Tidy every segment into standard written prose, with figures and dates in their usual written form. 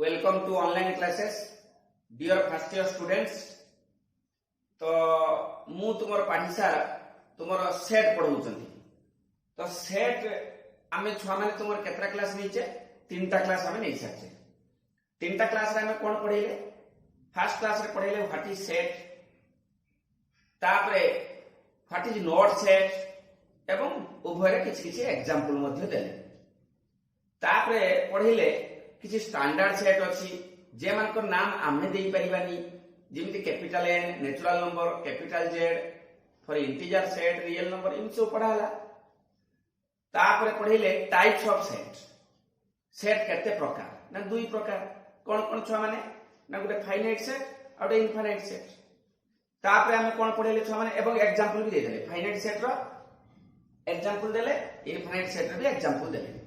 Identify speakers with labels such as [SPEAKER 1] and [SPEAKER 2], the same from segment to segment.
[SPEAKER 1] Welcome to online classes dear first year students. तो मु तुमर पाठशाला तुमर सेट पढ़ाउछंती। तो सेट आमे छुआ माने तुमर केतरा क्लास नैचे तीनटा क्लास आमे नै साचे। तीनटा क्लास रे आमे कोन पढैले फर्स्ट क्लास रे पढैले व्हाट इज सेट, तापरे व्हाट इज नॉट सेट एवं उभयरे किछि किछि एग्जांपल मध्ये देले। तापरे पढैले किछि स्टैंडर्ड सेट अछि जे मानकर नाम आमे देई परिबानी, जेमिति capital N natural number, capital Z for integer set, real number इन सब पढाला। तापरे पढैले टाइप्स ऑफ सेट। सेट केते प्रकार ना दुई प्रकार। कोन कोन छुआ माने ना गुटे फाइनाइट सेट और इनफाइनाइट सेट। तापरे हम कोन पढैले छुआ माने एवं एग्जांपल भी दे देले। फाइनाइट सेट रो एग्जांपल देले, इनफाइनाइट सेट रो भी एग्जांपल देले।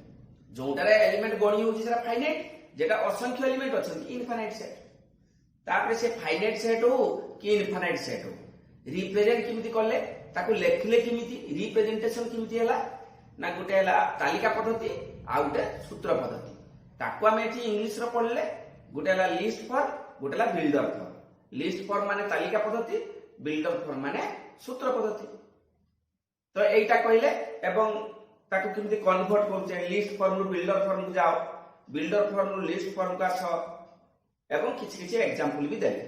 [SPEAKER 1] जोटारे एलिमेंट गणी होची सेटा फाइनाइट, जेटा असंख्य एलिमेंट अछंती इनफाइनाइट सेट। तापरे से फाइनाइट सेट हो कि इनफाइनाइट सेट हो रिप्रेजेंट किमिति करले, ताकू लेखले किमिति, रिप्रेजेंटेशन किमिति हला ना गुटे हला तालिका पद्धति आ गुटे सूत्र पद्धति। ताकू हम एठी इंग्लिश रो पढले गुटे हला लिस्ट फॉर, गुटे हला बिल्डर फॉर। लिस्ट फॉर माने तालिका पद्धति, बिल्डर फॉर माने सूत्र पद्धति। तो एटा कहले एवं ताकू किमिति कन्वर्ट करछे लिस्ट फॉर्म रु बिल्डर फॉर्म को जाओ, बिल्डर फॉर्म रु लिस्ट फॉर्म का आस एवं किछि किछि एग्जांपल भी देले।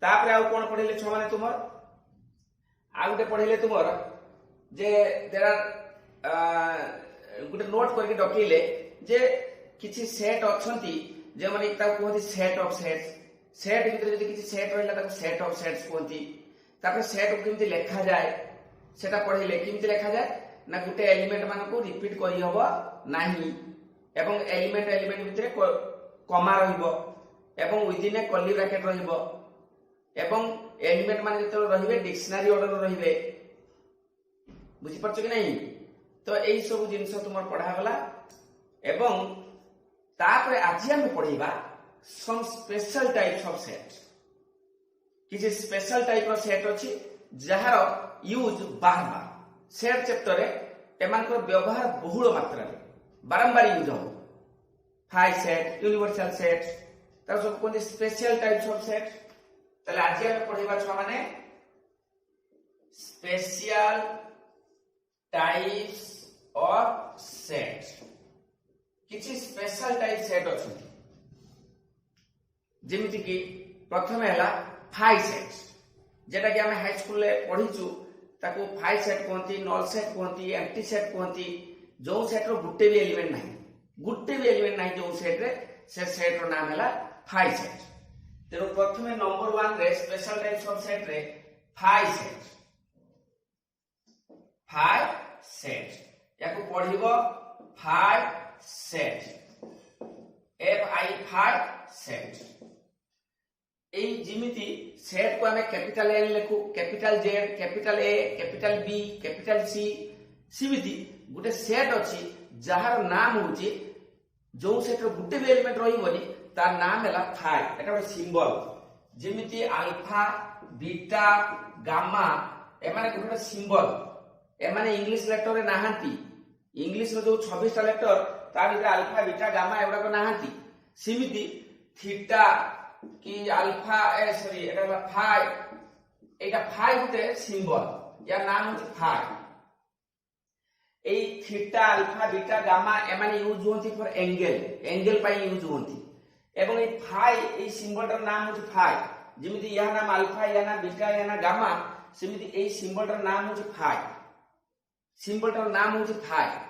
[SPEAKER 1] तापरे आउ कोन पढैले छ माने तुमर आ गुटे पढैले तुमर जे देयर आर गुटे नोट करके डकैले जे किछि सेट अछंती जे माने ता कहती सेट ऑफ सेट्स। सेट भितर जदि किछि सेट रहला ताको सेट ऑफ सेट्स कहती। तापरे सेट को किमिति लेखा जाय सेटा पढैले। किमिति लेखा जाय ना गुटे एलिमेंट मान को रिपीट करि हबो नाही एवं एलिमेंट एलिमेंट भितरे कमा रहिबो एवं विदिन ए कर्ली ब्रैकेट रहिबो एवं एलिमेंट मान जते रहिबे डिक्शनरी ऑर्डर रहिबे। बुझि परछ कि नहीं? तो एई सब जिंस तुमर पढा गला एवं तापरे आज हम पढिबा some special types of set. किछि स्पेशल टाइप ऑफ सेट अछि जहार यूज बार बार सेट चैप्टर रे एमानकर व्यवहार बहुल मात्रा रे बारंबार यूज हो। फाइव सेट, यूनिवर्सल सेट, तार सब कोन स्पेशल टाइप्स ऑफ सेट। तले आज हम पढिबा छ माने स्पेशल टाइप्स ऑफ सेट। किछि स्पेशल टाइप सेट अछि जेमिति कि प्रथमे हला फाइव सेट, जेटा कि हम हाई स्कूल ले पढिचु ताको फाइव सेट कहती, नल सेट कहती, एम्प्टी सेट कहती। जो सेट रो गुटे भी एलिमेंट नाही, गुटे भी एलिमेंट नाही जो सेट रे, से सेट रो नाम हैला फाइव सेट। तेरो प्रथमे नंबर 1 रे स्पेशल टाइप्स ऑफ सेट रे फाइव सेट। फाइव सेट याको पढिबो phi set, F I phi set. এই जिमिति सेट को हमें कैपिटल एन लिखु, capital Z, capital A, capital B, capital C. सिमिति गुटे सेट अछि जहार नाम होची जो सेट रो गुटे भी एलिमेंट रहिबोनी तार नाम हैला फाइव। एटा सिंबल जिमिति अल्फा, बीटा, गामा एमाने गुटे सिंबल। एमाने इंग्लिश लेटर रे नाहांती। इंग्लिश रो जो 26 टा लेटर ता भितर अल्फा, बीटा, गामा एवडा को नाहांती। सिमिति थीटा कि अल्फा ए सॉरी एटा फाइव, एटा फाइव गुटे सिंबल या नाम होची फाइव। ए थीटा, अल्फा, बीटा, गामा एमाने यूज होंती फॉर एंगल, एंगल पाई यूज होंती। एवं ए फाइव ए सिंबल र नाम होची फाइव। जेमिति या नाम अल्फा, या ना बीटा, या ना गामा, सेमिति ए सिंबल र नाम होची फाइव। सिंबल र नाम होची फाइव।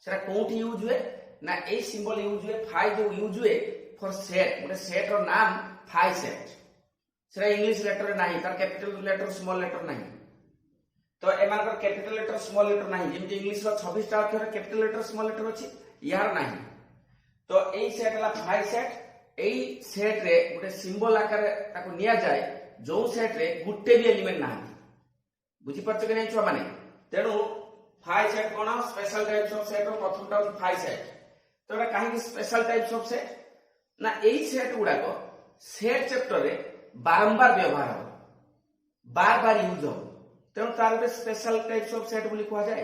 [SPEAKER 1] सेटा कोठी यूज हुए ना ए सिंबल यूज हुए फाइव जो यूज हुए फॉर सेट। गुटे सेट र नाम फाइव सेट। सेटा इंग्लिश लेटर नाही, तार कैपिटल लेटर स्मॉल लेटर नाही। तो एमानकर कैपिटल लेटर स्मॉल लेटर नाही। जेमिति इंग्लिश रो 26 टा अक्षर कैपिटल लेटर स्मॉल लेटर अछि, यार नाही। तो एई सेट हला फाइव सेट। एई सेट रे गुटे सिंबल आकार ताको निया जाय जो सेट रे गुटे भी एलिमेंट नाही। बुझि परछ कि नै छुआ माने? तेनु फाइव सेट कोन स्पेशल टाइप्स ऑफ सेट रो प्रथमटा अछि फाइव सेट। तो एटा काहे कि स्पेशल टाइप्स ऑफ सेट ना एई सेट गुडा को सेट चैप्टर रे बारंबार व्यवहार हो, बार बार यूज हो। तेणु तार गोटे स्पेशल टाइप्स ऑफ सेट बोली कहा जाए।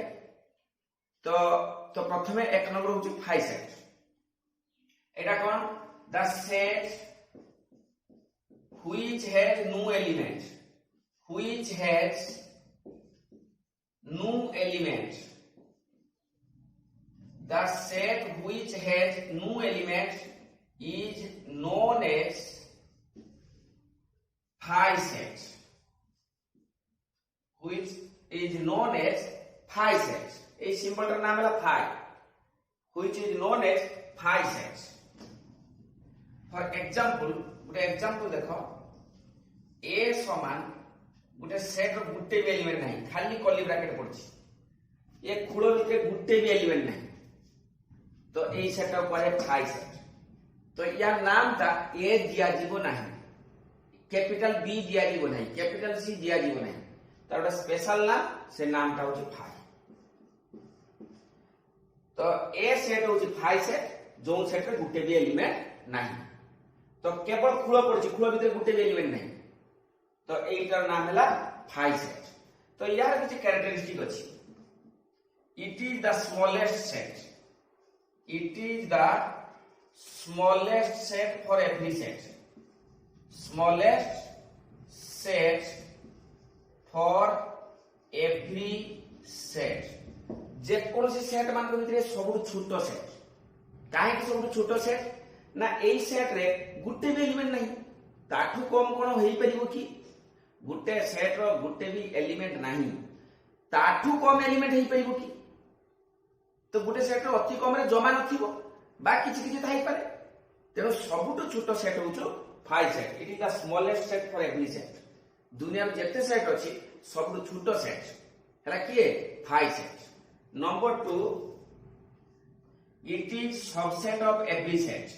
[SPEAKER 1] तो प्रथमे एक नंबर होची five set. Etah cone the set which has no element, which has no element, the set which has no element is known as phi set, which is known as phi set. A symbol ର ନାମ ହେଲା phi, which is known as phi set. For example, ଗୋଟେ example ଦେଖ, a समान ଗୋଟେ set ର ଗୋଟେ ବି element ନାହିଁ, ଖାଲି कर्ली ब्रैकेट पड़छि, ये खूଳ ଭିତରେ ଗୋଟେ ବି एलिमेंट ନାହିଁ, तो एई सेट ର कहै phi set. तो या नाम ता a दिया जीवो नाही, कैपिटल b दिया जीवो नाही, कैपिटल c दिया जीवो नाही, तार ଗୋଟେ स्पेशल नाम, से नाम ता होछि phi. तो ए सेट होछि phi सेट, जो सेट रे गुटे भी एलिमेंट नाही, तो केवल खूळ पड़छि, खूळ भितर गुटे भी एलिमेंट नाही, तो एइटार नाम हैला phi सेट. तो यार किछ कैरेक्टरिस्टिक अछि, it is the smallest set, it is the smallest set for every set, smallest set for every set. जे कौन सी सेट मान को भितर सबु छोटो सेट, काहे कि सबु छोटो सेट ना एई सेट रे गुटे भी एलिमेंट नहीं, ताठू कम कोन होई परिबो कि गुटे सेट रो गुटे भी एलिमेंट नहीं, ताठू कम एलिमेंट होई परिबो कि, तो गुटे सेट रो अति कम रे जमा नथिबो बा किछि किछि थाई पारे, तेनो सबुटो छोटो सेट होचो phi set. It is the smallest set for every set. दुनिया में जेते सेट अछि सबुटो छोटो सेट हला किए phi set. Number 2, it is subset of every set,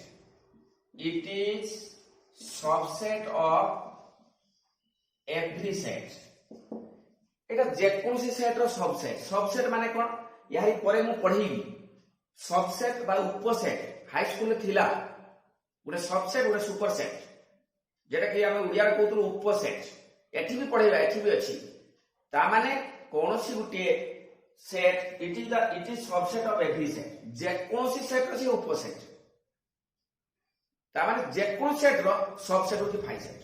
[SPEAKER 1] it is subset of every set. एटा जे कोनसी सेट रो सबसेट, सबसेट माने कोन, याही परे मु पढीबी सबसेट बा उपसेट हाई स्कूल में थिला गोटे सबसेट गोटे सुपरसेट, जेटा कि हम ओडिया रे कहतु उपसेट, एठी भी पढेबा, एठी भी अछि. ता माने कोनोसी गुटे set, it is subset of every set, जे कोनोसी सेट अछि उपसेट, ता माने जे कोन सेट रो सबसेट होती phi set.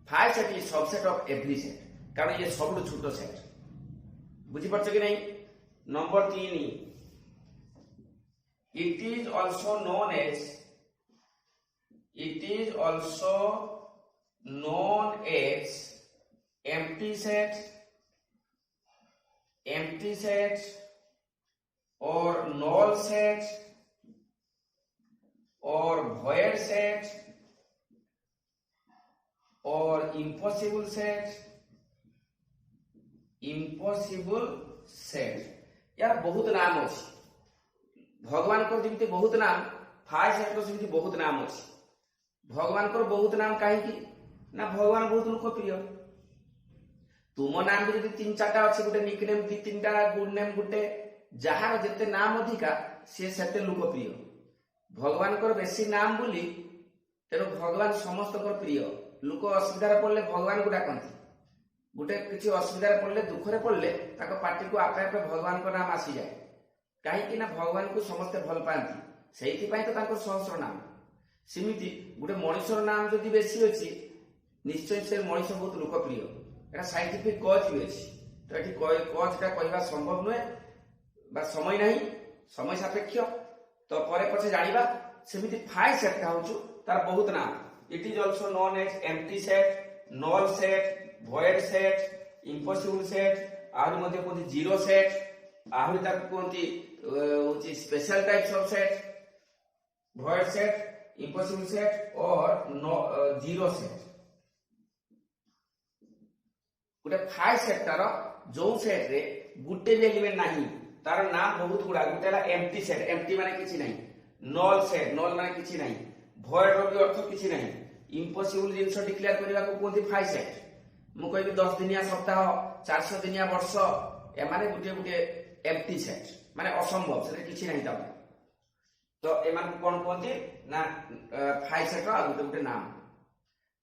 [SPEAKER 1] phi set is subset of every set, कारण ये सबुठ छोटो सेट. बुझी पड़छ कि नहीं. Number 3, it is also known as empty set or null set or void set or impossible set. यार बहुत नाम अछि, भगवान को जेमती बहुत नाम, phi सेट को जेमती बहुत नाम अछि. भगवान को बहुत नाम काहे कि ना भगवान बहुत लोकप्रिय. तुम नाम भी यदि 3-4टा अछि, गुटे निकनेम 2-3टा, गुड नेम गुटे, जहार जेते नाम अधिका से सेते लोकप्रिय. भगवान को बेसी नाम बोली तेनो भगवान समस्त को प्रिय. लोक असुविधा पड़ले भगवान को डाकंती, गुटे किछि असुविधा पड़ले दुखरे पड़ले ताको पार्टी को आपे आपे भगवान को नाम आसी जाए, काहे कि ना भगवान को समस्त भल पाती, सेहिथि पय तो ताको सहस्र नाम. सिमिति गुटे मनुष्यर नाम जदि बेसी अछि निश्चय से मनुष्य बहुत लोकप्रिय. एटा साइंटिफिक कज भी अछि, तो एठी कजटा कहबा संभव नहे बा समय नहीं, समय सापेक्ष, तो परे पछे जानिबा. सिमिति phi सेट का होछु तार बहुत नाम. It is also known as empty set, null set, void set, impossible set, आहुरी मध्ये कोनती जीरो सेट, आहुरी ताको कोनती होची special types of set, void set, impossible set और जीरो सेट. गुटे phi सेट तार जो सेट रे गुटे भी एलिमेंट नाही, तार नाम बहुत गुडा. गुटेला एम्प्टी सेट, एम्प्टी माने किछि नाही, null सेट, null माने किछि नाही, void रो भी अर्थ किछि नाही, impossible जिंस डिक्लेयर करबा को कोनती phi सेट. मु कहबी 10 दिनिया सप्ताह, 400 दिनिया वर्ष, ए माने गुटे गुटे एम्प्टी सेट माने असंभव, से किछि नाही ता. तो ए मान कोन कोनती ना phi सेट रो गुटे गुटे नाम.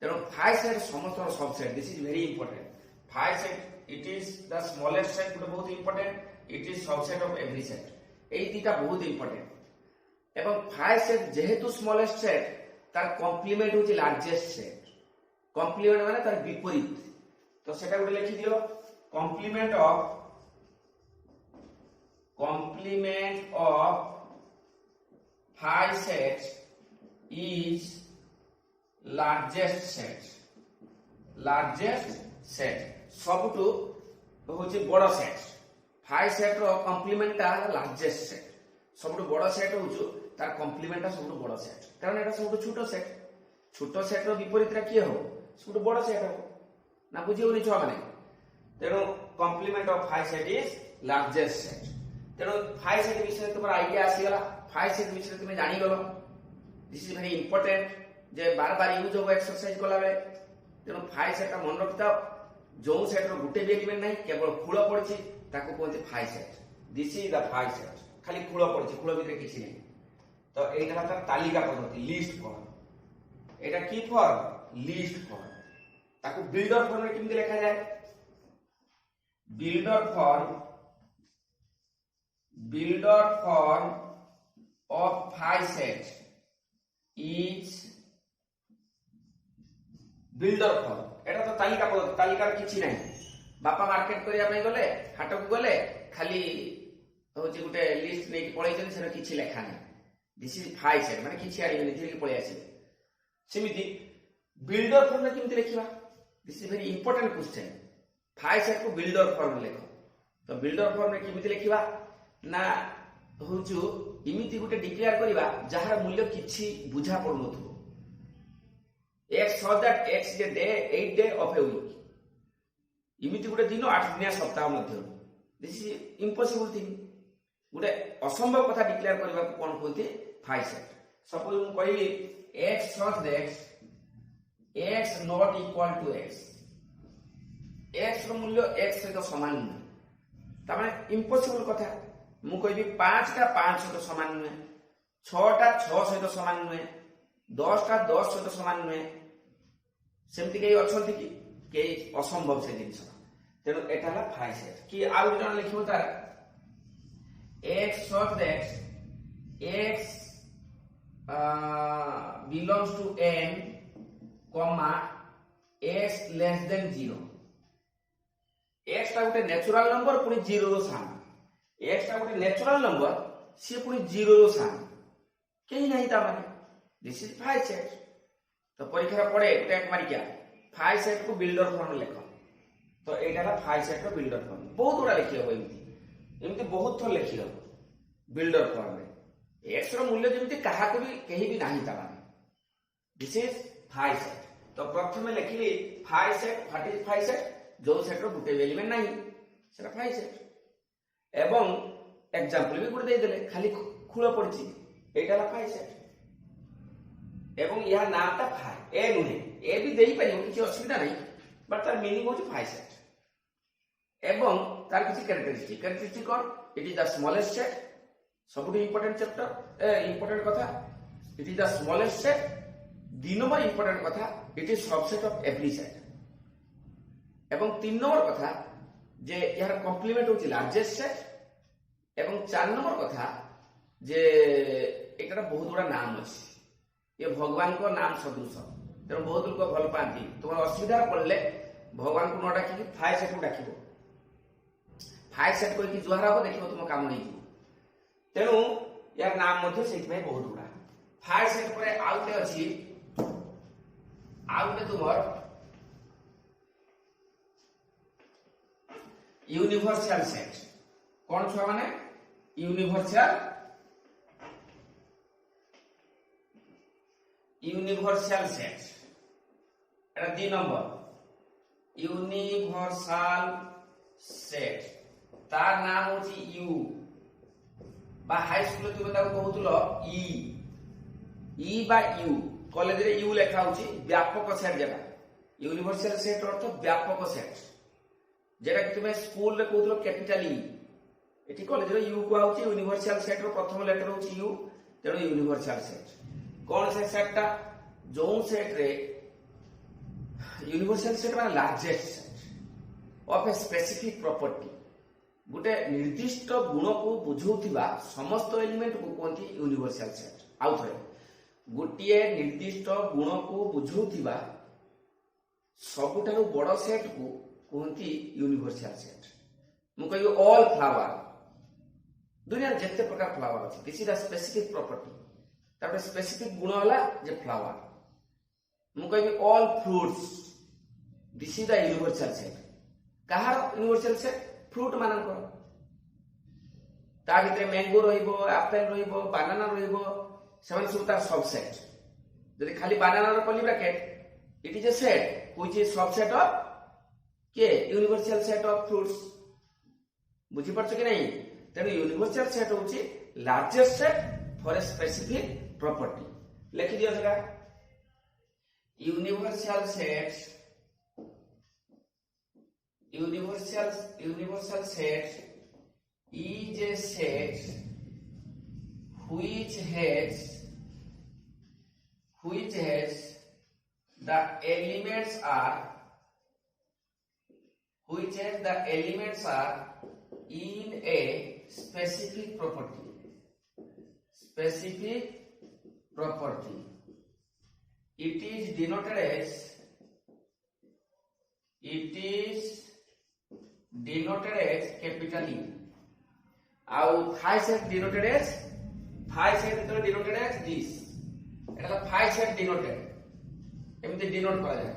[SPEAKER 1] तेनो phi सेट समस्त subset. This is very important. phi set, it is the smallest set, गुटे बहुत important. It is subset of every set. एई तीटा बहुत इंपोर्टेंट. एवं phi set जेहेतु स्मॉलेस्ट सेट तार कॉम्प्लीमेंट होची लार्जेस्ट सेट। कॉम्प्लीमेंट माने तार विपरीत। तो सेटा गोटे लिखि दियो, complement of 5 sets is largest set सबटू होची बड़ सेट। 5 सेट रो कॉम्प्लीमेंट ता लार्जेस्ट सेट, सबटू बड़ सेट होचो तार कॉम्प्लीमेंट ता सबटू बड़ सेट, कारण एटा सबटू छोटो सेट। छोटो सेट रो विपरीत रा किए हो, सबटू बड़ सेट हो ना, बुझियोनी छुआ माने। तेणु complement of 5 set is largest set. तेणु 5 सेट विषय तुम आइडिया आसीगला, 5 सेट विषय तुम जानी गलो। This is very important J bar bar use हो एक्सरसाइज कला बेले। तेणु 5 सेट मन रखिता, जो सेट रो गुटे भी एलिमेंट नहीं, केवल खूळ पड़छि ताको कहते 5 set. This is the 5 set, खाली खूळ पड़छि, खूळ भितर किछि नहीं। तो एटा था तालिका पद्धति, लिस्ट फॉर्म। एटा की फॉर्म, लिस्ट फॉर्म। ताको बिल्डर फॉर्म में केमति लिखा जाए, builder form of 5 set is builder form. एटा तो तालिका पद्धति, तालिका किछि नहीं। बापा मार्केट करिया पई गले, हाट को गले, खाली होची गुटे लिस्ट नै कि पळै छन, सेरा किछि लेखा नहीं। दिस इज 5 सेट माने किछि आइबे धीरे पळै आसीबे। सेमिति बिल्डर फॉर्म में केमति लिखिबा, this is very important question. 5 set को बिल्डर फॉर्म में लिखो। तो बिल्डर फॉर्म में केमति लिखिबा ना, होचु इमिति गुटे डिक्लेयर करिबा जहार मूल्य किछि बुझा पड़नथु। x so that x is a day, 8 day of a week। इमिति गुटे दिन 8 दिनिया सप्ताह मध्य। This is impossible thing. गुटे असंभव कथा डिक्लेयर करबा को कोन कहते 5 सेट। सपोज हम कहली x such that x not equal to x, x रो मूल्य x सहित समान नहीं। ता माने इम्पॉसिबल कथा। मु कहबी 5 टा 5 सहित समान नहीं, 6 टा 6 सहित समान नहीं, 10 टा 10 सहित समान नहीं। सेमति के अछंती कि असंभव से जिनिस। तेणु एटा ला 5 सेट। कि आउ जण लिखिबो तार x such that x belongs to n, x less than 0। x टा गोटे नेचुरल नंबर पुनी 0 रो सान। x टा गोटे नेचुरल नंबर सी पुनी 0 रो सान केही नहीं ता माने। This is 5 set. तो परीक्षा पड़े गोटे एक मारी क्या 5 सेट को बिल्डर फॉर्म लिखो। तो एटा ला 5 सेट रो बिल्डर फॉर्म। बहुत बड़ा लिखि हो एमती बहुत थोर लिखि हो बिल्डर फॉर्म में। x रो मूल्य जेमती कहा को भी कहीं भी नहीं ता माने। This is 5 set. तो प्रथम में लिखिली 5 सेट, व्हाट इज 5 सेट, जो सेट रो गुटे एलिमेंट नहीं सेटा 5 सेट। एवं एग्जांपल भी गुटे दे देले, खाली खूळ पड़छि, एटा ला 5 सेट। एवं यह नाम ता 5 ए नुहे, ए भी देई परियो किछि असुविधा नहीं, बट तार मीनिंग होछि 5 सेट। एवं तार किछि कैरेक्टरिस्टिक कोन, it is the smallest set. सबटू इंपोर्टेंट चैप्टर, इंपोर्टेंट कथा, it is the smallest set. 2 number important कथा, it is subset of every set. एवं 3 नंबर कथा जे यार कॉम्प्लीमेंट होछि लार्जेस्ट सेट। एवं 4 नंबर कथा जे एटा बहुत बड़ा नाम अछि, ये भगवान को नाम सदृश। तेणु बहुत लोग भल पाती, तुम असुविधा पड़े भगवान को न डाकी 5 सेट को डाक। 5 सेट करके जुहार हम देखो तुम काम नहीं। तेणु यार नाम मध्य से बहुत गुड़ा 5 सेट पर आउटे अच्छी आउटे तुम यूनिवर्सल सेट। कौन छुआ माने यूनिवर्सल सेट। एटा 2 नंबर यूनिवर्सल सेट। तार नाम होची यू बा हाई स्कूल तुम कहूल ई बा यू। कॉलेज रे यू लेखा होची व्यापक सेट। जेटा यूनिवर्सल सेट अर्थ व्यापक सेट। जेटा कि तुम स्कूल रे कहूल कैपिटल ई, एटी कॉलेज रे यू को होची यूनिवर्सल सेट रो प्रथम लेटर होची यू। तेणु यूनिवर्सल सेट कौन से सेटटा, जो सेट रे यूनिवर्सल सेट माने largest set of A specific property. गोटे निर्दिष्ट गुण को बुझौथिबा समस्त एलिमेंट को कहती यूनिवर्सल सेट। आउ थरे गोटे निर्दिष्ट गुण को बुझाउथिबा सबुठारु बड़ सेट को कहती यूनिवर्सल सेट। मु कहबी ऑल फ्लावर, दुनिया जिते प्रकार फ्लावर अच्छे this is a specific property, तापर स्पेसिफिक गुण होला जे फ्लावर। मु कहबी all fruits, this is the universal set. Kahar universal set? Fruit मानकर। ता भितर मैंगो रहिबो, एप्पल रहिबो, बानाना रहिबो, सेवन सब तार सबसेट। जदि खाली बानाना रो curly bracket, it is a set which is subset of के यूनिवर्सल सेट ऑफ फ्रूट्स। बुझी पड़छ कि नहीं? तेणु यूनिवर्सल सेट होची largest set for a specific property. लिखि दियो जगह universal set, universal set is a set which has the elements are in a specific property. It is denoted capital E. Our phi set denoted as this. এটা phi set denoted এমনি denote করা যায়।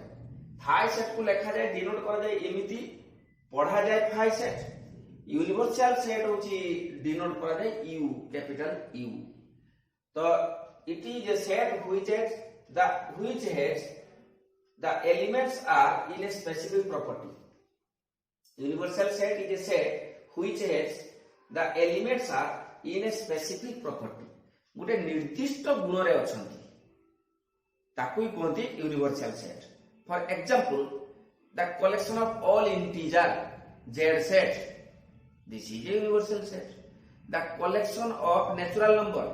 [SPEAKER 1] phi set को লেখা যায় denote করা যায় এমনি পড়া যায় phi set। यूनिवर्सल सेट होची डिनोट करा যায় U, कैपिटल U। तो it is a set which has the elements are in a specific property. Universal set is a set which has the elements are in a specific property. गोटे निर्दिष्ट गुण रे अछंती ताकुई कहती universal set. For example the collection of all integer z set, this is a universal set. The collection of natural number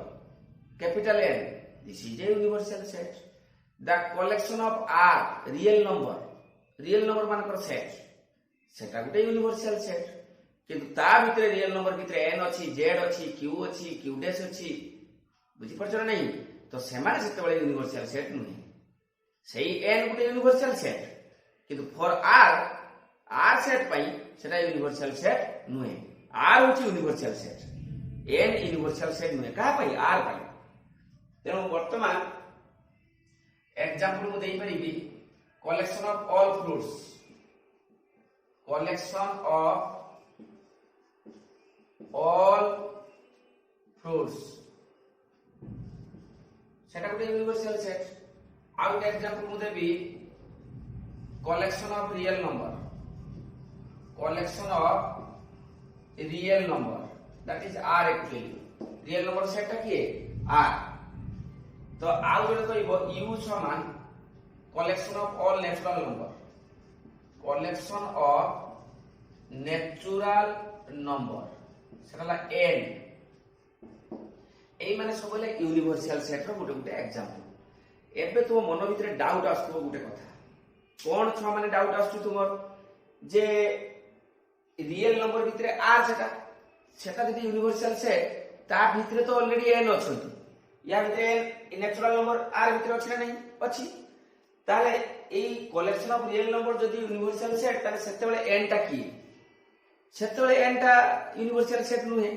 [SPEAKER 1] capital N, this is a universal set. The collection of r real number मानकर set, सेटा गोटे universal set. किंतु ता भितरे real number भितरे n अछि, z अछि, q अछि, q डैश अछि, बुझी परछ ना नहीं? तो सेमाने सेते बळे यूनिवर्सल सेट नुहे। सेही n गोटे यूनिवर्सल सेट, किंतु फॉर r सेट पई सेटा यूनिवर्सल सेट नुहे। r होची universal set, n universal set नुहे। कहा पई? r पई। तेणु वर्तमान एग्जांपल मु देई परिबी कलेक्शन ऑफ ऑल फ्रूट्स, सेटा गोटे यूनिवर्सल सेट। आउट एग्जांपल मु देबी collection of real number, that is r actually. Real number set किए r। तो आउ जने कहबो u समान collection of all natural number, सेटा n। एई माने सब ले यूनिवर्सल सेट रो गोटे एग्जांपल। एबे तुम मन भितर डाउट आसतो गोटे कथा, कोन छ माने डाउट आसतो तुमर जे रियल नंबर भितर r सेटा जदी यूनिवर्सल सेट ता भितर तो ऑलरेडी n अछंती, या भितर नेचुरल नंबर r भितर अछि ना नहीं अछि, ताले एई कलेक्शन ऑफ रियल नंबर जदी यूनिवर्सल सेट ताले सेते बेले n टा की, सेते बेले n टा यूनिवर्सल सेट नुहे।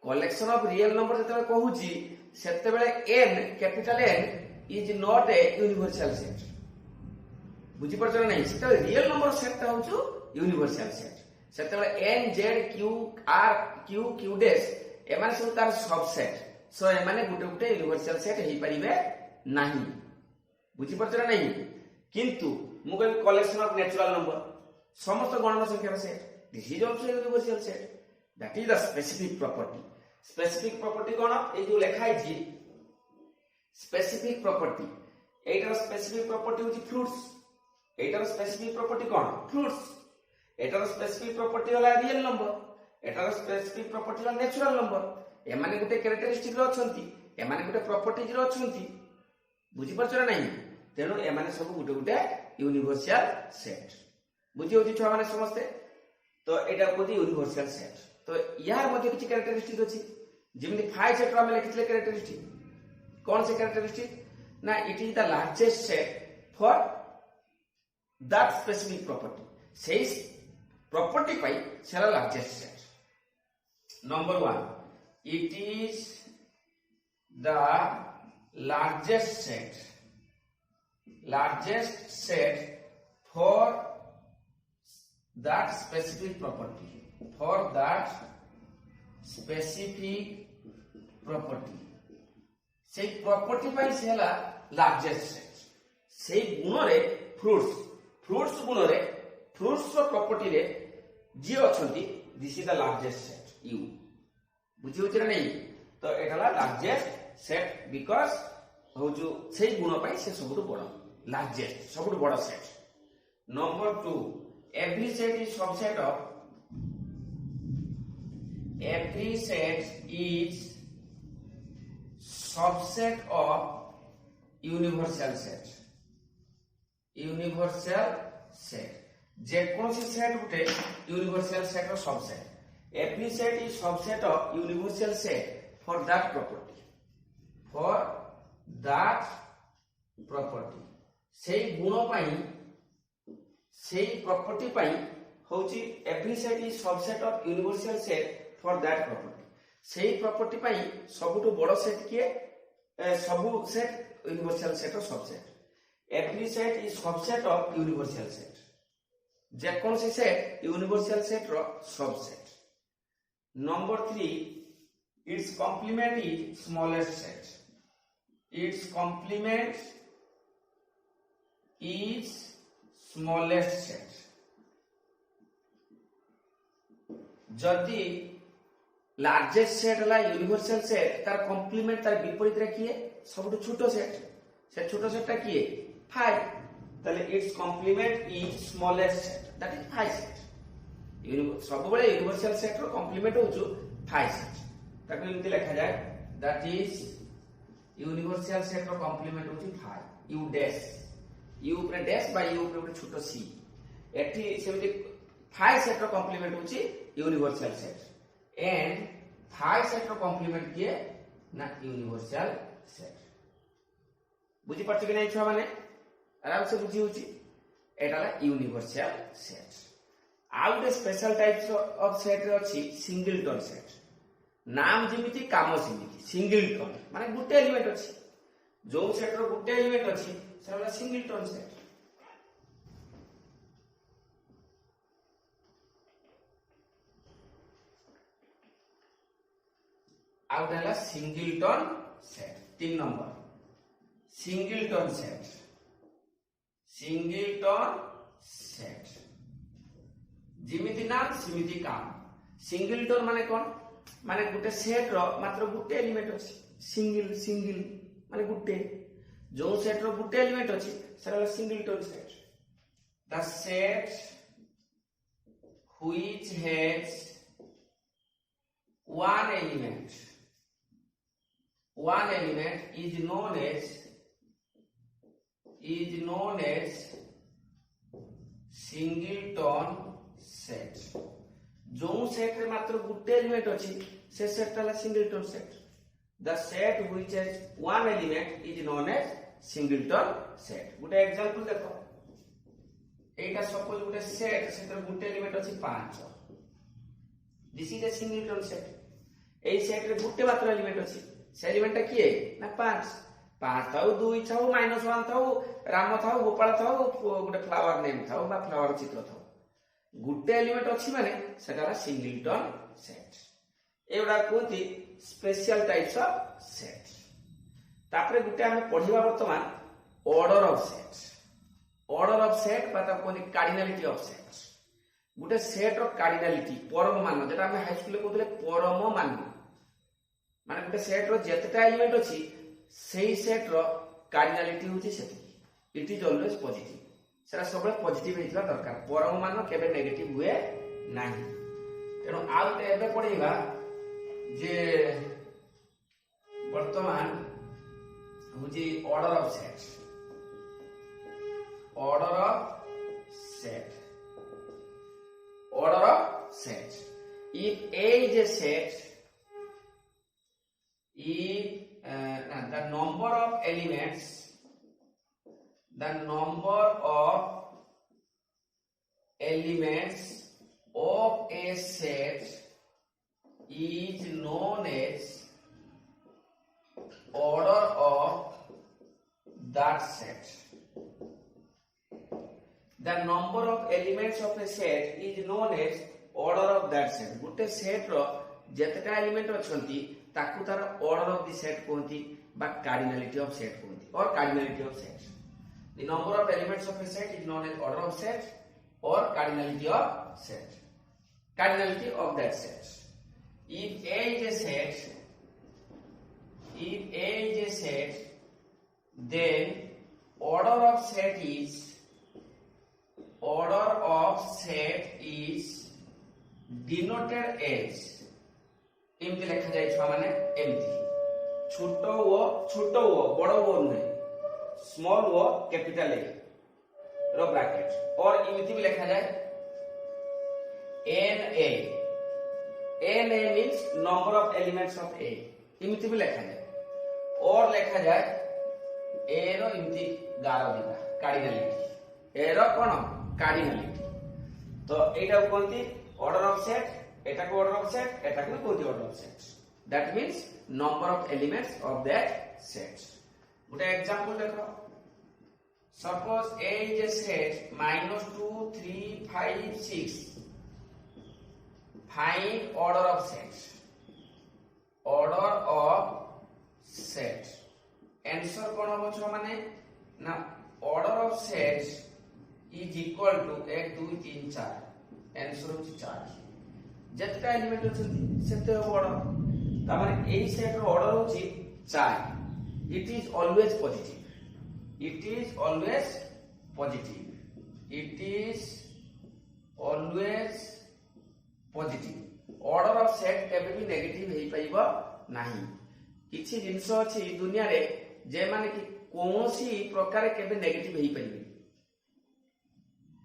[SPEAKER 1] कलेक्शन ऑफ रियल नंबर जते कहूची सेते बेले n capital N is not a universal set. बुझी परछ ना नहीं? सेते रियल नंबर सेट ता होचो यूनिवर्सल सेट। सेते बेले n z q r q q dash एमाने सब तार सबसेट, सो एमाने गुटे यूनिवर्सल सेट हेई परिबे नाही। बुझी परछ ना नहीं? किंतु मु कहबी कलेक्शन ऑफ नेचुरल नंबर, समस्त गणना संख्यार set, this is also universal set. That is the specific property. Specific property कोन? ए जो लिखा है जी स्पेसिफिक प्रॉपर्टी, एटार स्पेसिफिक प्रॉपर्टी होची फ्रूट्स। एटार स्पेसिफिक प्रॉपर्टी कोन? फ्रूट्स। एटार स्पेसिफिक प्रॉपर्टी होला रियल नंबर, एटार स्पेसिफिक प्रॉपर्टी होला नेचुरल नंबर। एमाने गुटे कैरेक्टरिस्टिक रो अछंती, एमाने गुटे प्रॉपर्टीज रो अछंती। बुझी परछ ना नहीं? तेनु एमाने सब गुटे यूनिवर्सल सेट। बुझी होची छुआ माने समस्ते? तो एटा कोदी यूनिवर्सल सेट। तो यार मध्ये किछि कैरेक्टरिस्टिक अछि, जेमिति फाइ सेट रो हम लिखितले कैरेक्टरिस्टिक कौन से कैरेक्टरिस्टिक ना it is the largest set for that specific property से प्रॉपर्टी पाई सेरा largest set number 1 it is the largest set for that specific property से प्रॉपर्टी पाई से हला लार्जेस्ट सेट से गुण रे फ्रूट्स गुण रे फ्रूट्स रो प्रॉपर्टी रे जी अछंती this is the largest set यू बुझी होछ ना नहीं तो एटाला लार्जेस्ट सेट बिकॉज़ हो जो से गुण पाई से सबुठ बड़ लार्जेस्ट सबुठ बड़ set Number 2, every set is subset of universal set. Universal set. जे कौन सी सेट गुटे यूनिवर्सल सेट रो subset every set is subset of universal set for that property सेही गुण पाई सेही प्रॉपर्टी पाई होची every set is subset of universal set for that property सेही प्रॉपर्टी पाई सबुठु बड़ सेट किए सबु सेट यूनिवर्सल सेट रो subset every set is subset of universal set जे कौन सी सेट यूनिवर्सल सेट रो subset number 3 its complement is smallest set its complement is smallest set जदि लार्जेस्ट सेट हला यूनिवर्सल सेट तार कॉम्प्लीमेंट तार विपरीत रे किए सबटु छोटो सेट से छोटो सेटटा किए 5 ताले its complement is smallest set that is 5 set सब बळे यूनिवर्सल सेट रो कॉम्प्लीमेंट होचु 5 सेट ताको इमति लिखा जाय दैट इज यूनिवर्सल सेट रो कॉम्प्लीमेंट होचु 5 यू डैश यू ऊपर डैश बाय यू ऊपर छोटो सी एठी सेमति 5 सेट रो कॉम्प्लीमेंट होची यूनिवर्सल सेट एंड 5 सेट रो कॉम्प्लीमेंट किए ना यूनिवर्सल सेट बुझी पड़छ कि नै छुआ माने आराम से बुझी होची एटाला यूनिवर्सल सेट आउट स्पेशल टाइप्स ऑफ सेट रे अछि सिंगलटन सेट नाम जेमिति काम सेमिति सिंगलटन माने गुटे एलिमेंट अछि जो सेट रो गुटे एलिमेंट अछि सेला सिंगलटन सेट आउट है singleton set 3 number singleton set जिमिति नाम सिमिति काम सिंगलटन माने कोन माने गुटे सेट रो मात्र गुटे एलिमेंट अछि सिंगल माने गुटे जो सेट रो गुटे एलिमेंट अछि सेला singleton set the set which has one element is known as singleton set जो सेट रे मात्र गुटे एलिमेंट अछि से सेट ताला singleton set the set which has one element is known as singleton set गुटे एग्जांपल देखो एटा सपोज गुटे सेट सेटर गुटे एलिमेंट अछि 5 this is a singleton set A set रे गुटे मात्र एलिमेंट अछि से एलिमेंट किए ना 5 थाउ 2 थाउ -1 थाउ राम थाउ गोपाल थाउ गुटे फ्लावर नेम थाउ बा फ्लावर चित्र थाउ गुटे एलिमेंट अछि माने सेटाला सिंगलटन सेट एवडा कोथि स्पेशल टाइप्स ऑफ सेट तापरे गुटे हम पढिबा वर्तमान ऑर्डर ऑफ सेट बा ता कोनी cardinality of set Gute set row cardinality परम मान जेटा हम हाई स्कूल कहतले परम मान माने गुटे सेट रो जेतेटा एलिमेंट अछि सेही सेट रो कार्डिनलिटी होची सेति इट इज ऑलवेज पॉजिटिव सेरा सबले पॉजिटिव हेतला दरकार परम मान केबे नेगेटिव हुए नाही तेनो आउट एबे पढिबा जे वर्तमान होची order of set if A is a set if the number of elements of a set is known as order of that set. The number of elements of a set is known as order of that set. गोटे set रो जेतटा element अछंती ताकू तार order of the set कहंती बा cardinality of set कहंती और cardinality of set. The number of elements of a set is known as order of set or cardinality of set. Cardinality of that set. If A is a set, then order of set is denoted as एमती लिखा जाए छुआ माने एमती छोटो ओ बड़ो O नुहे small O capital A रो ब्रैकेट और एमती भी लिखा जाए n A means number of elements of A एमती भी लिखा जाए और लिखा जाए ए रो एमती 11 दिबा कार्डिनलिटी ए रो कोन कार्डिनलिटी तो एटा कोनती order of set eta ko order of set eta ko koti order of set. That means number of elements of that set. ଗୋଟେ example देखो. Suppose A is a set -2 3 5 6. Find order of set. Order of set. Answer कोन हो छ माने ना order of set is equal to 1 2 3 4. Answer हो 4. जेतटा element अछि सेते order त माने ए सेट रो ऑर्डर होछि 4. It is always positive order of set केबे भी नेगेटिव हेई पाइबो नाही. किछि जिंस अछि दुनिया रे जे माने कि कोनोसी प्रकार केबे नेगेटिव हेई पाइबे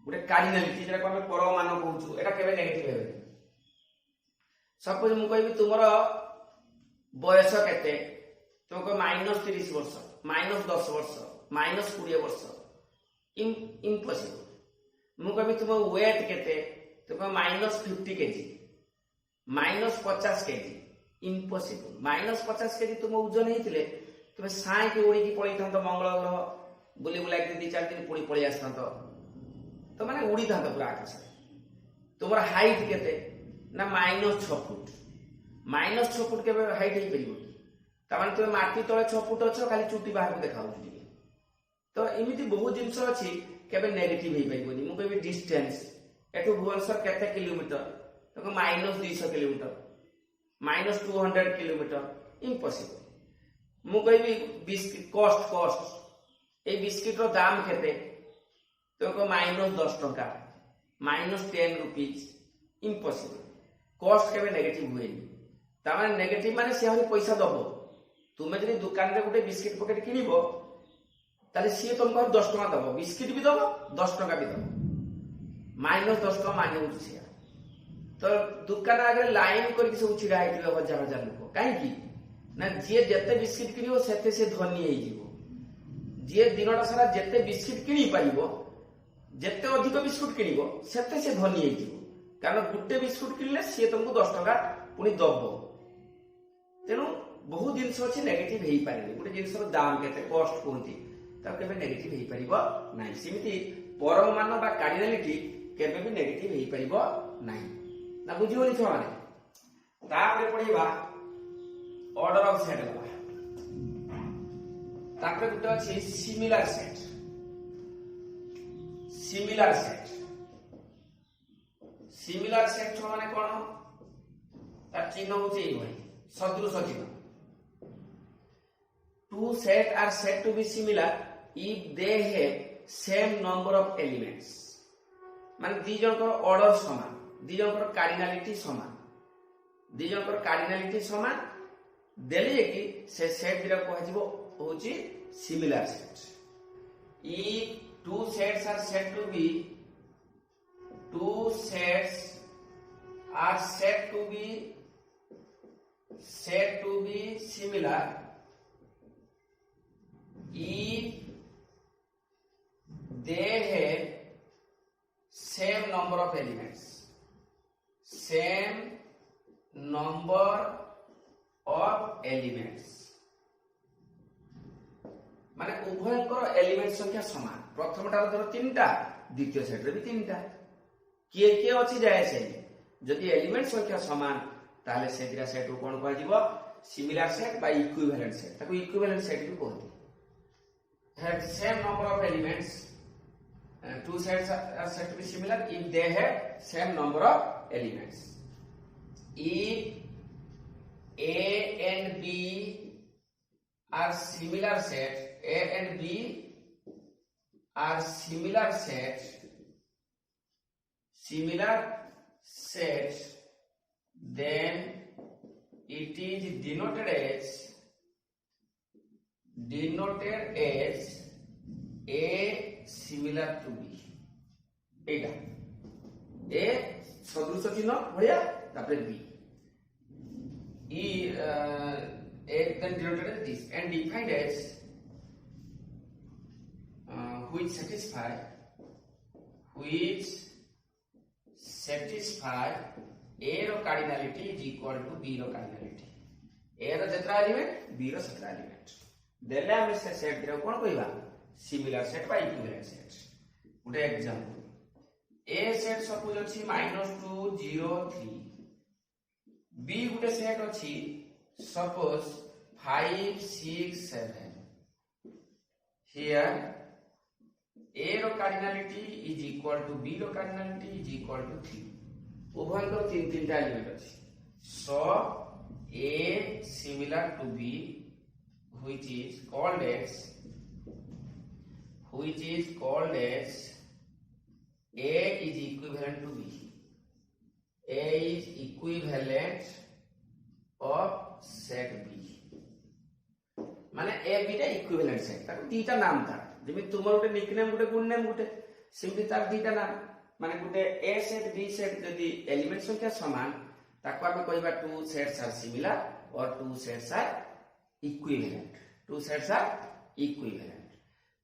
[SPEAKER 1] गुटे कार्डिनलिटी जेरा को हम परमाणु कहूछु एटा केबे नेगेटिव हेबे. सपोज मु कहबी तुमरो बयस केते तुमको -30 वर्ष -10 वर्ष -20 वर्ष इम्पॉसिबल. मु कहबी तुम वेट केते तुमको -50 केजी -50 केजी इम्पॉसिबल. -50 केजी तुम ओजन हेतिले तुम साई के उड़ी की पळी थांत मंगल ग्रह बुली बुला के 2-4 दिन पुणी पळी आसथांत तो माने उड़ी थांत पूरा आकाश. तुमर हाइट केते ना -6 फुट -6 फुट के हाइट हेई परिबो ता माने तुम माटी तळे 6 फुट अछो खाली चुटी बाहर को देखाउ छि तो एमिति बहुत जिंस अछि केबे नेगेटिव हेई परिबोनी. मु कहबी डिस्टेंस एटू भुवनेश्वर केते किलोमीटर तो -200 किलोमीटर -200 किलोमीटर इम्पॉसिबल. मु कहबी बिस्किट कॉस्ट ए बिस्किट रो दाम केते तो -10 टका -10 रुपीस इम्पॉसिबल. कॉस्ट केबे नेगेटिव हुएनी ता माने नेगेटिव माने से हरि पैसा दबो. तुमे जदि दुकान रे गुटे बिस्किट पकेट किनिबो ताले से तुमको 10 टका दबो बिस्किट भी दबो 10 टका भी दबो -10 टका माने उछि. तो दुकान आगे लाइन करके सब छिड़ा हेतिले हजार हजार लोक काहे की ना जे जते बिस्किट किनिबो सेते से धनी हेई जिवो. जे दिनटा सारा जते बिस्किट किनि पाइबो जते अधिक बिस्कुट किनिबो सेते से धनी हेई जिवो. कारण गुटे बिस्कुट किनले सी तुमको 10 टका पुणी दब. तेणु बहुत जिनस अच्छे नेगेटिव हेई पारे. गुटे जिनसर दाम केते कॉस्ट कहती ताके केबे नेगेटिव हेई परिबो नाही. सेमिति परमान बा कार्डिनलिटी केबे भी नेगेटिव हेई परिबो नाही. ना बुझियोनी छ माने तापरे पढिबा ऑर्डर ऑफ सेट गला. तापरे गुटे अछि सिमिलर सेट. सिमिलर सेट माने कोन तार चिन्ह होचे एई भाई सदृश चिन्ह. Two set are said to be similar if they have same number of elements. माने दी जनकर ऑर्डर समान दी जनकर कार्डिनलिटी समान देले कि से सेट दिरा को हजिबो होची similar set. If two sets are said to be similar number of elements, same number of elements माने उभयंकर element संख्या समान प्रथमटा धर 3टा द्वितीय सेट रे भी 3टा किए किए अछि जाय से जदि एलिमेंट संख्या समान ताले से दिरा सेट को कोन कह जीवो सिमिलर सेट बा इक्विवेलेंट सेट ताको इक्विवेलेंट सेट भी कहते have same number of elements two sets are said to be similar if they have same number of elements if A and B are similar sets A and B are similar sets then it is denoted as A similar to B Etah A सदृश चिन्ह भलिया तापर B E then denoted as this and defined as which satisfy A रो cardinality is equal to B रो cardinality A रो जतरा element B रो सतरा element देले हम से सेट रे कोन कहबा सिमिलर सेट बा इक्विवेलेंट सेट गुटे एग्जांपल A सेट सपोज अछि -2 0 3 B गुटे सेट अछि suppose 5 6 7 here A रो cardinality is equal to B रो cardinality is equal to 3 उभय को 3 एलिमेंट अछि so A similar to B which is called as A is equivalent to B A is equivalent of set B माने A B टा equivalent set ताको दीटा नाम था जेमि तुमर गुटे निकनेम गुटे गुड नेम गुटे simply तार दीटा नाम माने गुटे A सेट B सेट जदी एलिमेंट संख्या समान ताको आमे कहबा टू सेट्स आर सिमिलर और टू सेट्स आर इक्विवेलेंट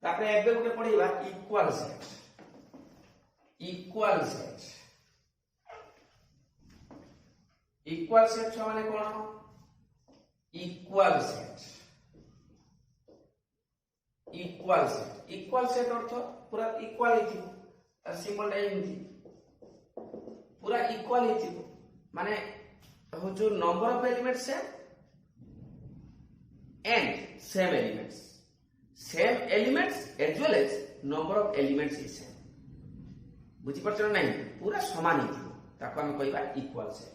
[SPEAKER 1] तापर एबे गुटे पढिबा इक्वल सेट इक्वल सेट माने कोन इक्वल सेट अर्थ पूरा इक्वल हिथि तार सिंबल टा हिथि पूरा इक्वल हिथि माने हो जो नंबर ऑफ एलिमेंट्स है and same elements as well as number of elements is same बुझी परछ नहीं पूरा समान हिथि ताको हम कहबा equal set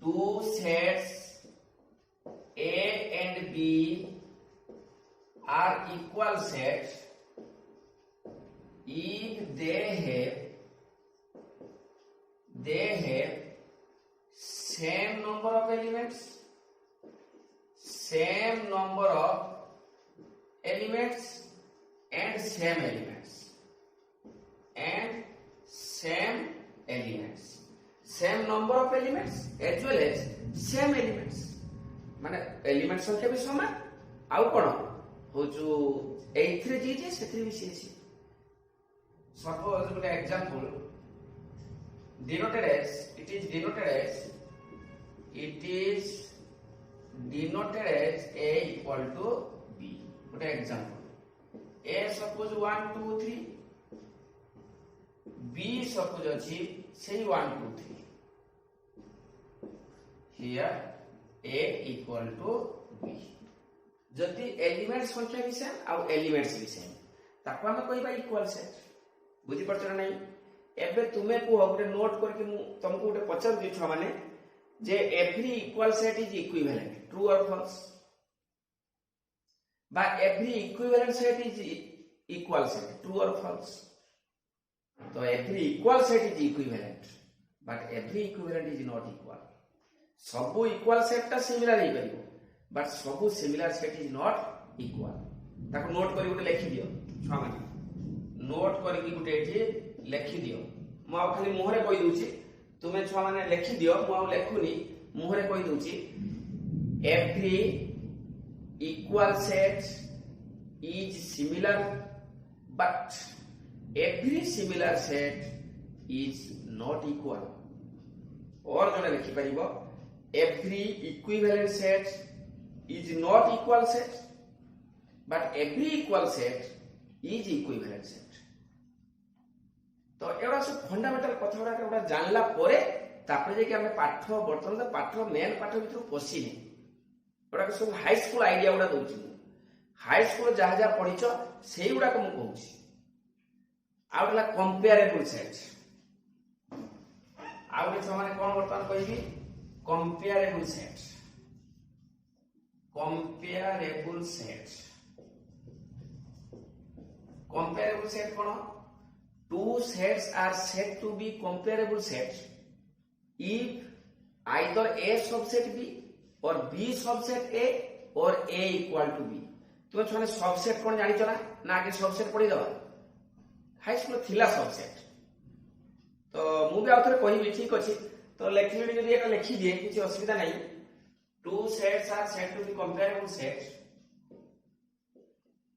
[SPEAKER 1] two sets A and B are equal sets if they have same number of elements and same elements same number of elements as well as same elements माने एलिमेंट संख्या भी समान आउ कोन हो जो एथरे जी जे सेथरे भी CC suppose Gute example denoted as A equal to B Gute example A suppose 1 2 3 B suppose अछि से 1 2 3 here A equal to B जदि एलिमेंट संख्या भी सेम आ एलिमेंट्स भी सेम ताको हम कहबा इक्वल सेट बुझी परछ नै एबे तुमे को गुटे नोट करके मु तुमको गुटे पचर दिछ माने जे every equal set is equivalent true or false बा every equivalent set is equal set true or false तो every equal set is equivalent but every equivalent is not equal सबु इक्वल सेट टा सिमिलर हे परिबो but सबु similar set is not equal ताको note करी गुटे लिखि दियो छुआ माने नोट करी गुटे एठी लिखि दियो मु आ खाली मुहरे कहि दोछि तुमे छुआ माने लिखि दियो मु आ लेखुनी मुहरे कहि दोछि every equal set is similar but every similar set is not equal. और जोड़े लिखि परिबो every equivalent set is not equal set, but every equal set is equivalent set. तो एवढा सब फंडामेंटल कथा गुड़ा एवढा जानला परे तापरे जे कि हमें पाठ वर्तमान तो पाठ मेन पाठ भितर पसिनी एवढा सब हाई स्कूल आइडिया गुड़ा दउची हाई स्कूल जहा जहा पढिचो सेही गुड़ा को मु कहूची आउटला कंपेरेबल सेट आउट छ माने कोन वर्तमान कहबी comparable set comparable set comparable set cone two sets are said to be comparable sets if either A subset B or B subset A or A equal to B. तुम छने subset कोन जानि चला ना आगे सबसेट पढी दबा high school थिला subset तो मु भी आउथरे कहिबी ठीक अछि तो लेखिले जदी एका लिखि दिए किछि असुविधा नाही two sets are said to be comparable sets.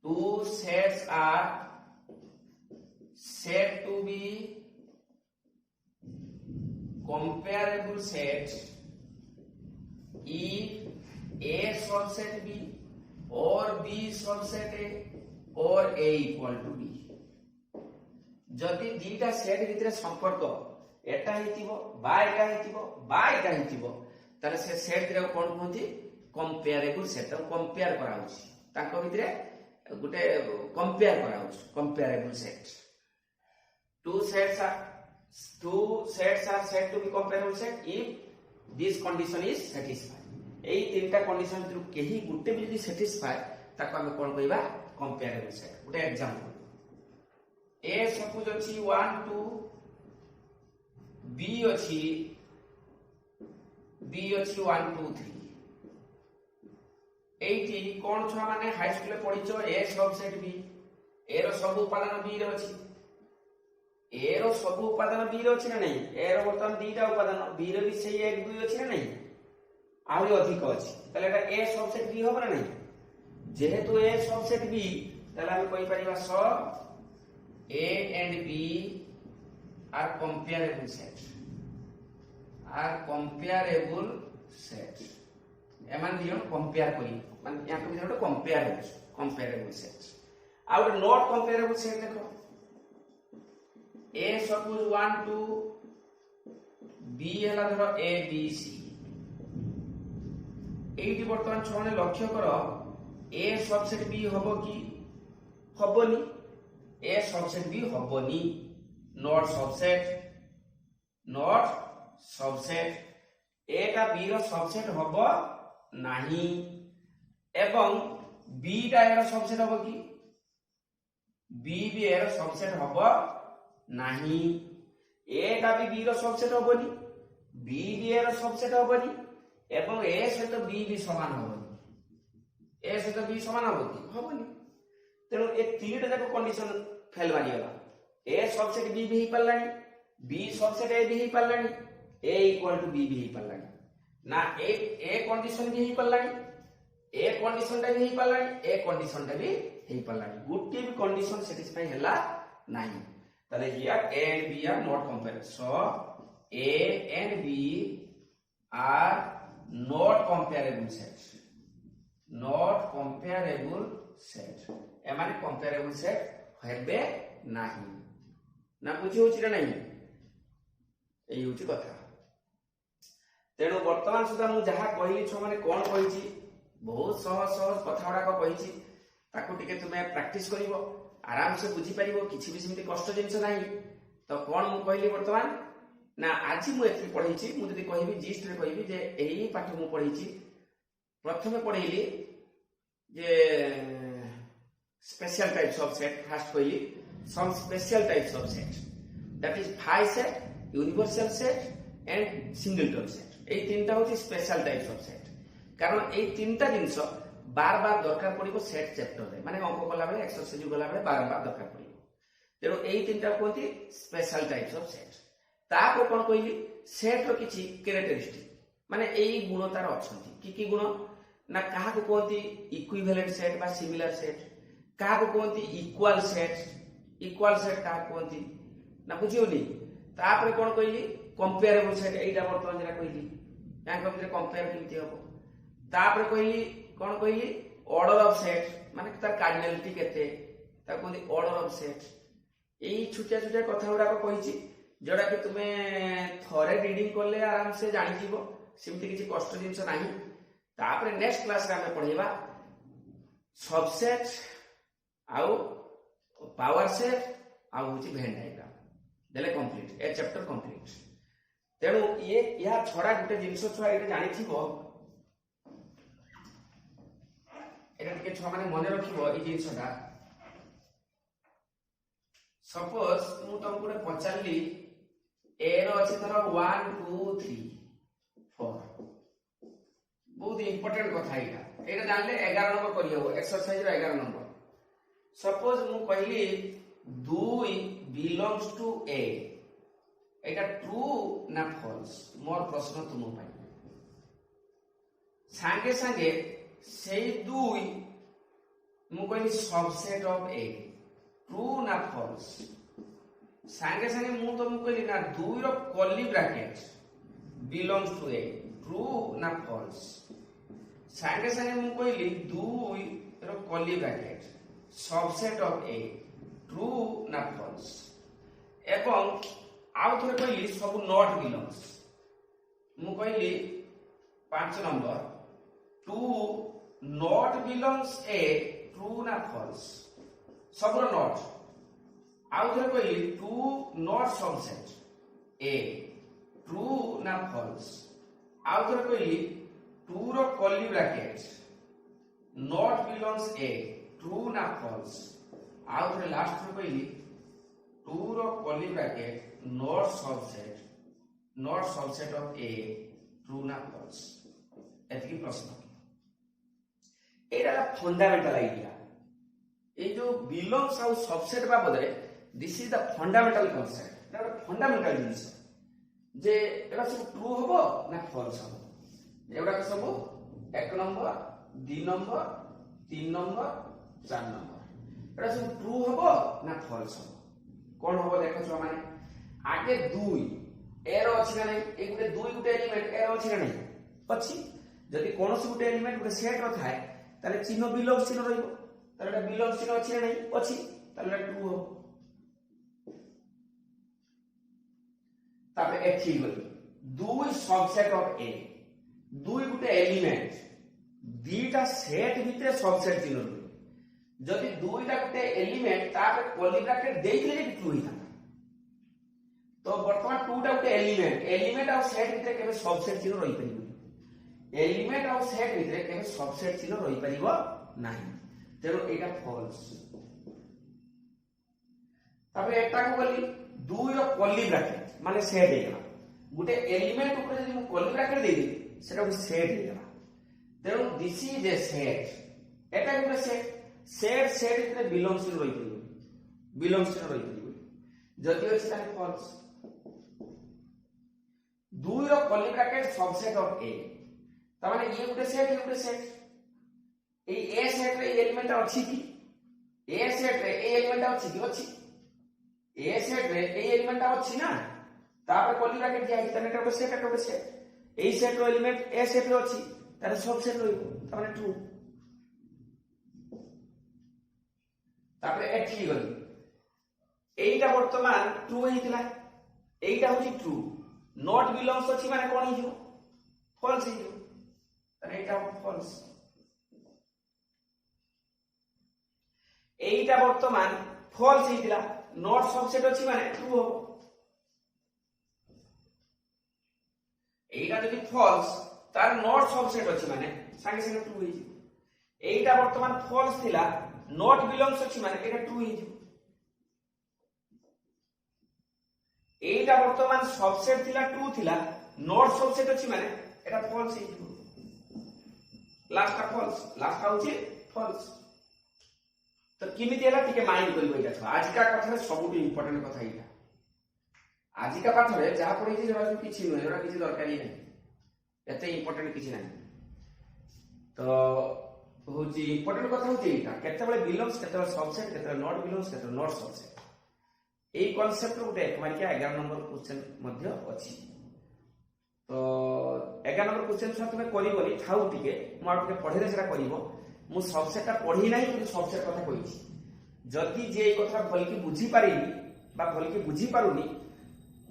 [SPEAKER 1] Two sets are said to be comparable sets if A subset B or B subset A or A equal to B. जदि दीटा सेट भितर संपर्क एटा हेतिबो बा एटा हेतिबो बा एटा हेतिबो ताले से सेट रे कोन कहंती कंपेरेबल सेट कंपेयर कराउछि ताको भितर गुटे कंपेयर कराउछि comparable set two sets are said to be comparable set if this condition is satisfied एई तीनटा कंडीशन भितर केही गुटे भी यदि satisfy ताको हम कोन कहबा कंपेरेबल सेट गुटे एग्जांपल A सपोज अछि 1 2 B अछि 1 2 3 एइटी कोन छ माने हाई स्कूल रे पढिचो A सबसेट B A रो सब उपादान B रे अछि A रो सब उपादान B रे अछि ना नहीं A रो वर्तमान दीटा उपादान B रे भी सेही 1 2 अछि ना नहीं आउरी अधिक अछि तले एटा A सबसेट B होबा ना नहीं जेहेतु A सबसेट B तले हम कहि परिबा स A and B are comparable set एमान दियो कंपेयर करी माने या को बिना comparable set out not comparable set देखो A suppose 1 2 B हला धरो A B C एइटी वर्तमान छने लक्ष्य करो A सबसेट B होबो की होबोनी A सबसेट B होबोनी नॉट सबसेट A टा B रो सबसेट होबो नाही एवं B टा ए रो सबसेट होबो की B भी ए रो सबसेट होबो नाही A टा भी B रो सबसेट होबोनी B भी ए रो सबसेट होबोनी एवं A सहित B भी समान होबोनी A सहित B समान होबोनी तेणु ए तीनटा जाक कंडीशन फेल मारी गला A सबसेट B भी पल्लानी B सबसेट A भी पल्लानी A इक्वल टू B भी पल्लानी ना A कंडीशन भी पल्लानी A कंडीशन टा भी पल्लानी A कंडीशन टा भी हे पल्लानी गुटे भी कंडीशन सैटिस्फाई हैला नाही तले here A and B are not comparable so A and B are not comparable set एमाने कंपेरेबल सेट हेबे नाही ना बुझी होछि ना नहीं एई होछि कथा तेणु वर्तमान सुधा मु जहा कहिली छ माने कोन कहिछि बहुत सहज सहज कथा गुडा को कहिछि ताको टिके तुमे प्रैक्टिस करिवो आराम से बुझी परिवो किछि भी सिमती कष्ट जिंस नाही तो कोन मु कहिली वर्तमान ना आज मु एथि पढिछि मु जदी कहिबी जिस्ट रे कहिबी जे एई पाठ मु पढिछि प्रथमे पढिली जे special types of set first कहली some special types of set that is phi set universal set and singleton set এই তিনটা হচ্ছে স্পেশাল টাইপস অফ সেট কারণ এই তিনটা জিনিস বার বার দরকার পড়িব সেট চ্যাপ্টারে মানে অঙ্ক কলা বেলে এক্সারসাইজ কলা বেলে বারবার দরকার পড়িব তেণু এই তিনটা কোনটি স্পেশাল টাইপস অফ সেট তারপর কোন কইলি সেট র কিছু ক্যারেক্টারিস্টিক মানে এই গুণ তার অছন্তি কি গুণ না কাহাকু কোনটি ইকুইভ্যালেন্ট সেট বা সিমিলার সেট কাহাকু কোনটি ইকুয়াল সেট इक्वाल सेट का कहती ना बुझियोनी तापर कोन कहली कंपेरेबल सेट एटा वर्तमान जरा कहली या कम कंपेयर केमती हो तापर कहली कोन कहली ऑर्डर ऑफ सेट माने तार कार्डिनलिटी केते ता कहती ऑर्डर ऑफ सेट एई छोटिया छोटिया कथा गुडा कहिची जोड़ा कि तुम्हें थरे रीडिंग करले आराम से जानि जीवो सिमती किछि कष्ट जिंस नाही तापर नेक्स्ट क्लास रे हमें पढिबा सबसेट आउ पावर सेट आउ होची वेन डायग्राम देले कंप्लीट ए चैप्टर कंप्लीट तेणु ये या छड़ा गुटे जिंस छुआ एटा जानि थिबो एटा के छुआ माने मने रखिबो ए जिंसटा सपोज मु तुमको पचारली ए रो अछि धर 1 2 3 4 बहुत इंपोर्टेंट कथा एटा जानले 11 नंबर करियो एक्सरसाइज रो 11 नंबर सपोज मु कहली 2 belongs to A Etah true ना फॉल्स मोर प्रश्न तुम पाई संगे संगे सेई 2 मु कहली सबसेट ऑफ ए ट्रू ना फॉल्स संगे संगे मु तुम कहली ना 2 रो curly bracket belongs to A true ना फॉल्स संगे संगे मु कहली 2 रो curly bracket subset of A true ना फॉल्स एवं आउ थोड़े कहली सब नॉट बिलोंग्स मु कहली 5 number 2 not belongs A true ना फॉल्स सब नॉट आउ थोड़े कहली 2 नॉट सबसेट ए ट्रू ना फॉल्स आउ थोड़े कहली 2 रो curly bracket not belongs A true ना फॉल्स आउ थोड़े लास्ट रो कहली 2 रो curly bracket not subset of A true ना फॉल्स एतकी प्रश्न एटा फंडामेंटल आइडिया ए जो बिलोंग्स आउ सबसेट बाबदरे this is the fundamental concept Etah fundamental जिनिस जे एटा सब ट्रू होबो ना फॉल्स होबो एटा सब 1 नंबर 2 नंबर 3 नंबर 4 नंबर एटा सब ट्रू होबो ना फॉल्स होबो कोन होबो देखो छ माने आगे 2 एरो अछि ना नै ए गुटे 2 गुटे एलिमेंट एरो अछि ना नै अछि जदि कोनोसी गुटे एलिमेंट गुटे सेट रो थाए ताले चिन्ह बिलोंग्स चिन्ह रहइबो ताले एटा बिलोंग्स चिन्ह अछि ना नै अछि ताले एटा ट्रू हो तापर एथि गली 2 subset of A 2 Gute element दीटा set भितरे सबसेट चिन्ह रहइबो जदि 2टा गुटे एलिमेंट तापर कर्ली ब्रैकेट देइले कि ट्रू हिता तो वर्तमान 2टा गुटे एलिमेंट और सेट भितरे केबे सबसेट चिन्ह रहि परिबो एलिमेंट और सेट भितरे केबे सबसेट चिन्ह रहि परिबो नाही तेरो एटा फॉल्स तबे एटा को गली 2 रो कर्ली ब्रैकेट माने सेट हेगला गुटे एलिमेंट ऊपर जदि मु कर्ली ब्रैकेट देबी सेटा को सेट हेगला तेरो this is a set Etah Gute set भितरे बिलोंग्स चिन्ह रहि परिबो बिलोंग्स चिन्ह रहि परिबो जदि अछि ताले फॉल्स 2 रो curly bracket subset of A त माने ये गुटे सेट ए सेट रे एलिमेंट अछि कि ए सेट रे ए एलिमेंट अछि कि अछि ए सेट रे ए एलिमेंट अछि ना तापर कर्ली ब्रैकेट दिया कि तने गुटे सेट ए सेट रो एलिमेंट ए सेट रो अछि तारे सबसेट रहिबो त माने ट्रू तापर एठी गली एटा वर्तमान ट्रू हेतिला एटा होची ट्रू नॉट बिलोंग्स अछि माने कोन हिजो फॉल्स हिजो तने एटा फॉल्स एटा वर्तमान फॉल्स हितिला नॉट सबसेट अछि माने ट्रू हो एटा जदि फॉल्स तार नॉट सबसेट अछि माने संगे संगे ट्रू हिजो एटा वर्तमान फॉल्स थिला नॉट बिलोंग्स अछि माने एटा ट्रू हिजो एटा वर्तमान सबसेट थिला ट्रू थिला नॉट सबसेट अछि माने एटा फॉल्स हिजो लास्ट का फॉल्स लास्ट का होची फॉल्स तो किमिति हला टिके माइंड करिबो एटा आज का कथा रे सबुट इंपोर्टेंट कथा एटा आज का पाठ रे जहा पढै छी जरा किछि नै एटा किछि दरकारी नै एते इंपोर्टेंट किछि नै तो होची इंपोर्टेंट कथा होची एटा केते बेले बिलोंग्स केते सबसेट केते नॉट बिलोंग्स केते नॉट सबसेट এই কনসেপ্ট গোটে এক মার্কিয়া 11 নম্বর क्वेश्चन ମଧ୍ୟ ଅଛି। ତ 11 নম্বর क्वेश्चन ଛୁଆ ତୁମେ କରିବନି ଥାଉ ଟିକେ ମୁଁ ଆଉ ଟିକେ ପଢିଲେ ସେଟା କରିବ। ମୁଁ ସବସେଟଟା ପଢି ନାହିଁ କିନ୍ତୁ ସବସେଟ କଥା କହିଛି। ଯଦି ଯେ এই କଥା ଭଲକି ବୁଝି ପାରିନି বা ଭଲକି ବୁଝି ପାରୁନି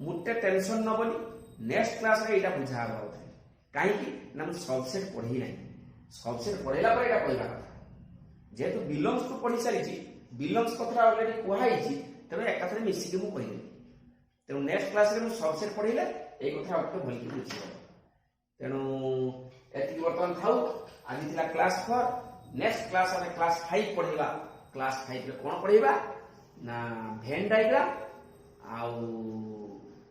[SPEAKER 1] ମୁଟେ ଟେନସନ ନବନି, ନେକ୍ସଟ କ୍ଲାସରେ ଏଇଟା ବୁଝା ହବ ଆଉ। କାହିଁକି ନା ମୁଁ ସବସେଟ ପଢି ନାହିଁ, ସବସେଟ ପଢିଲା ପରେ ଏଇଟା କହିବା କଥା। ଯେହେତୁ ବିଲଙ୍ଗସ କୁ ପଢି ସାରିଛି, ବିଲଙ୍ଗସ କଥା ଅଲରେଡି କୁହାଯାଇଛି, ତେଣୁ ଏକାଥରେ ମିଶିକି ମୁଁ କହିବି। ତେଣୁ ନେକ୍ସଟ କ୍ଲାସରେ ମୁଁ ସବସେଟ ପଢିଲେ এই କଥା ଆଉ ଭଲକି ବୁଝିବ। ତେଣୁ ଏତିକି ବର୍ତ୍ତମାନ ଥାଉ। ଆଜି ଥିଲା କ୍ଲାସ 4, ନେକ୍ସଟ କ୍ଲାସ ଆମେ କ୍ଲାସ 5 ପଢିବା। କ୍ଲାସ 5 ରେ କଣ ପଢିବା ନା ଭେନ୍ ଡାଇଗ୍ରାମ ଆଉ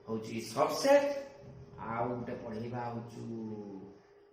[SPEAKER 1] ହଉଛି ସବସେଟ, ଆଉ ଗୋଟେ ପଢିବା ହଉଛି